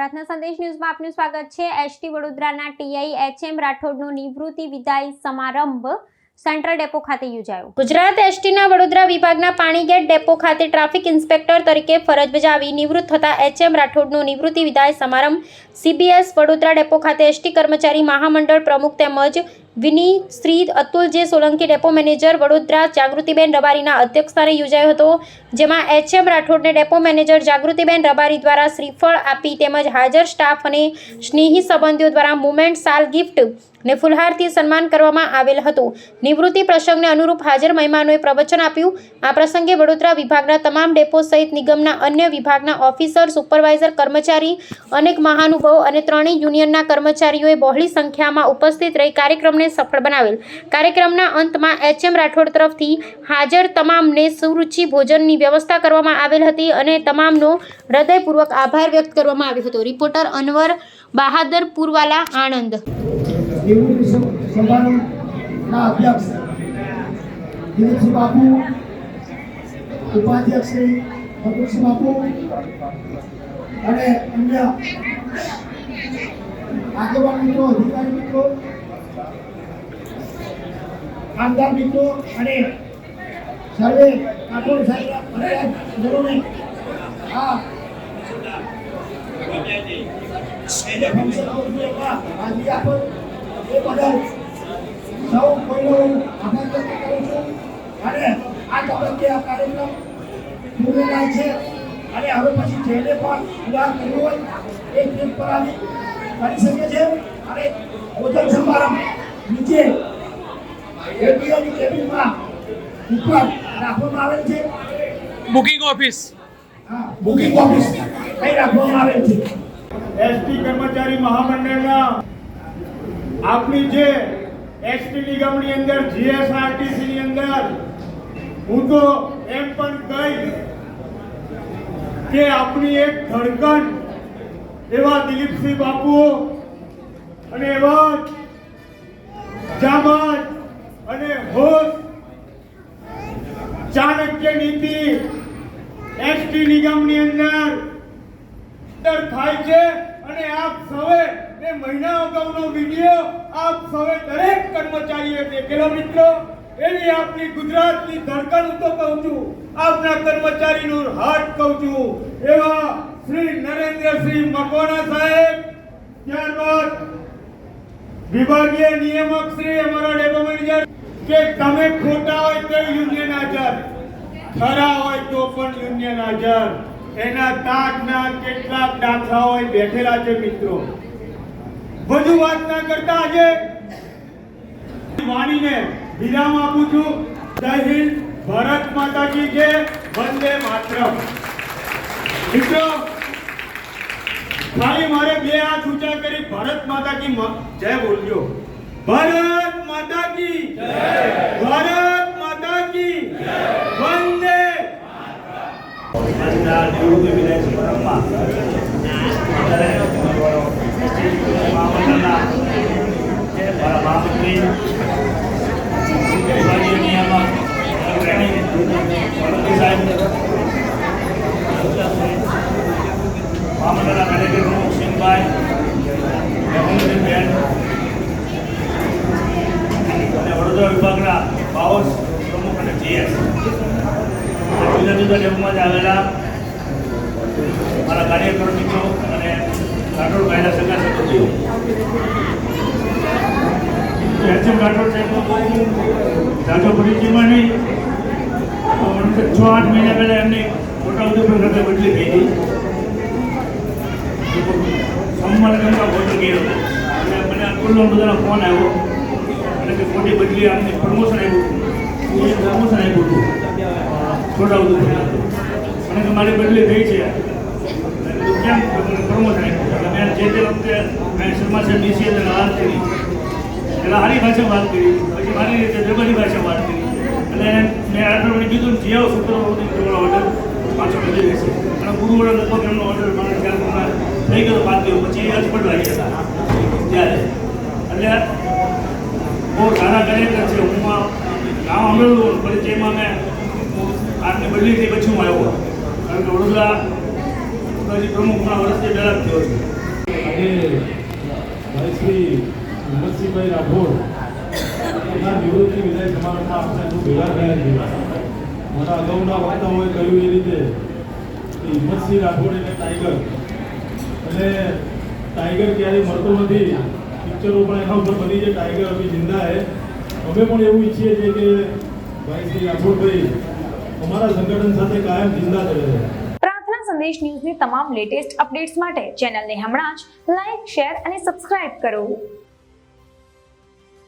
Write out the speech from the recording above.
પ્રાર્થના સંદેશ ન્યૂઝમાં આપનું સ્વાગત છે। એસટી વડોદરાના ટીઆઈ એચએમ રાઠોડનો નિવૃત્તિ વિદાય સમારંભ સેન્ટ્રલ ડેપો ખાતે યોજાયો। ગુજરાત એસટીના વડોદરા વિભાગના પાણીગેટ ડેપો ખાતે ટ્રાફિક ઇન્સ્પેક્ટર તરીકે ફરજ બજાવી નિવૃત્ત થતા એચએમ રાઠોડનો નિવૃત્તિ વિદાય સમારંભ સીબીએસ વડોદરા ડેપો ખાતે એસટી કર્મચારી મહામંડળ પ્રમુખ તેમજ વિની શ્રી અતુલ જે સોલંકી ડેપો મેનેજર વડોદરા જાગૃતિબેન રબારીના અધ્યક્ષસ્થાને યોજાયો હતો, જેમાં એચએમ રાઠોડને ડેપો મેનેજર જાગૃતિબેન રબારી દ્વારા શ્રીફળ આપી તેમજ હાજર સ્ટાફ અને સ્નેહી સંબંધીઓ દ્વારા મુમેન્ટ સાલ ગિફ્ટ ને ફુલહારથી સન્માન કરવામાં આવેલ હતું। નિવૃત્તિ પ્રસંગને અનુરૂપ હાજર મહેમાનોએ પ્રવચન આપ્યું। આ પ્રસંગે વડોદરા વિભાગના તમામ ડેપો સહિત નિગમના અન્ય વિભાગના ઓફિસર, સુપરવાઇઝર, કર્મચારી, અનેક મહાનુભાવો અને ત્રણેય યુનિયનના કર્મચારીઓએ બહોળી સંખ્યામાં ઉપસ્થિત રહી કાર્યક્રમને સફળ બનાવેલ। કાર્યક્રમના અંતમાં એચએમ રાઠોડ તરફથી હાજર તમામને સુરુચિ ભોજનની વ્યવસ્થા કરવામાં આવેલ હતી અને તમામનો હૃદયપૂર્વક આભાર વ્યક્ત કરવામાં આવ્યો હતો। રિપોર્ટર અનવર બહાદર પુરવાલા, આણંદ। समारंभના અધ્યક્ષ દિલીપસિંહ બાપુ, ઉપાધ્યક્ષ શ્રી અતુલસિંહ બાપુ અને અન્ય આગેવાન મિત્રો, અધિકારી મિત્રો, કામદાર મિત્રો અને સર્વે કાટોળ સાહેબને આ એ બદલ સૌ કોઈનો આભાર વ્યક્ત કરું છું અને આ તબક્કે આ કાર્યક્રમ પૂર્ણ થાય છે અને હવે પછી જેને પણ ઉદાર કરવું હોય એ ટ્રીપ પર આવી કરી શકે છે અને ભોજન સમારંભ નીચે એટીએમની કેબિનમાં ઉપર રાખવામાં આવેલ છે। બુકિંગ ઓફિસ બુકિંગ ઓફિસ અહીં રાખવામાં આવેલ છે। એસટી કર્મચારી મહામંડળના આપની જે એસટી નિગમની અંદર જીએસઆરટીસી ની અંદર હું તો એમ પણ કહીશ કે આપની એક ધડકન એવા દિલીપસિંહ બાપુ અને એવા જામત અને હોશ ચાણક્ય નીતિ એસટી નિગમની અંદર થાય છે અને આપ સૌએ એ મહિના અગાઉનો વિડીયો આપ સૌએ દરેક કર્મચારીઓએ દેખેલો મિત્રો। એવી આપની ગુજરાતની ધડકન હું તો કહું છું, આપના કર્મચારીનું હાર્ટ કહું છું એવા શ્રી નરેન્દ્રસિંહ મકવાણા સાહેબ, ત્યારબાદ વિભાગીય નિયામક શ્રી અમારા ડેપો મેનેજર કે તમે ખોટા હોય તો યુનિયન હાજર, ખરા હોય તો પણ યુનિયન હાજર। એના તાજના કેટલાક દાખલાઓ બેઠેલા છે મિત્રો। વધુ વાત ના કરતા આજે વાણીને વિરામ આપું છું। જય હિન્દ, ભારત માતા કી જય, વંદે માતરમ। મિત્રો ખાલી મારે બે હાથ ઊંચા કરી ભારત માતા કી જય બોલજો। ભારત માતા કી જય, ભારત માતા કી જય, વંદે નિવૃત્તિ વિદાય સમારંભમાં મહામંડળના મારા મહામંત્રી, વિભાગીય નિયામક સાહેબ, મહામંડળના મેનેજર પ્રમુખ સિંહભાઈ, બેન અને વડોદરા વિભાગના બાઓસ પ્રમુખ અને જીએસ જુદા જુદા ડેપોમાં જ આવેલા મારા કાર્યકરો મિત્રો અને રાઠોડભાઈના સગા સંબંધીઓ, એચએમ રાઠોડ સાહેબનો બહુ જાજો પરિચયમાં નહીં, 6-8 મહિના પહેલાં એમની છોટાઉદેપુર ખાતે બદલી થઈ હતી। સંમલગનમાં ભોજન ગયો અને મને અનુકૂળનો બધાનો ફોન આવ્યો અને કે ખોટી બદલી આમને પ્રમોશન આપ્યું હતું છોટાઉદેપુર અને કે મારી બદલી થઈ છે કેમ પ્રમોશન આપ્યું એટલે મેં જે તે વખતે મેં શર્મા સાહેબ ડીસી વાત કરી, એટલે સારી ભાષા વાત કરી, પછી મારી રીતે જબરી ભાષા વાત કરી એટલે મેં રાઠોડને કીધું જે આવો શુક્રવારનો ઓર્ડર પાછો બદલી રહેશે અને ગુરુવારે લગભગ એમનો ઓર્ડર મારે ખ્યાલ થઈ ગયો 5 દિવસ પછી અજપટ લાગી હતા ત્યારે। એટલે બહુ સારા કાર્યકર છે। હું નામ સાંભળેલું પરિચયમાં મેં આટલી બદલી થઈ પછી હું આવ્યો, કારણ કે વડોદરા પ્રમુખના વર્ષથી પહેલાં જ થયો છે। આજે ભાઈ શ્રી હિંમતસિંહભાઈ રાઠોડ એના નિવૃત્તિ વિદાય સમારંભમાં આપણે જો ભેગા થયા છીએ. મારા અગાઉના વક્તાઓએ કહ્યું એ રીતે કે હિંમતસિંહ રાઠોડ એટલે ટાઈગર, અને ટાઈગર ક્યારેય મરતો નથી. પિક્ચરો પણ એના ઉપર બની છે, ટાઈગર અભી જિંદા હે. અમે પણ એવું ઈચ્છીએ છીએ કે ભાઈ શ્રી રાઠોડભાઈ અમારા સંગઠન સાથે કાયમ જિંદા રહે. પ્રાર્થના સંદેશ ન્યૂઝની તમામ લેટેસ્ટ અપડેટ્સ માટે ચેનલને હમણાં જ લાઈક, શેર અને સબસ્ક્રાઇબ કરો.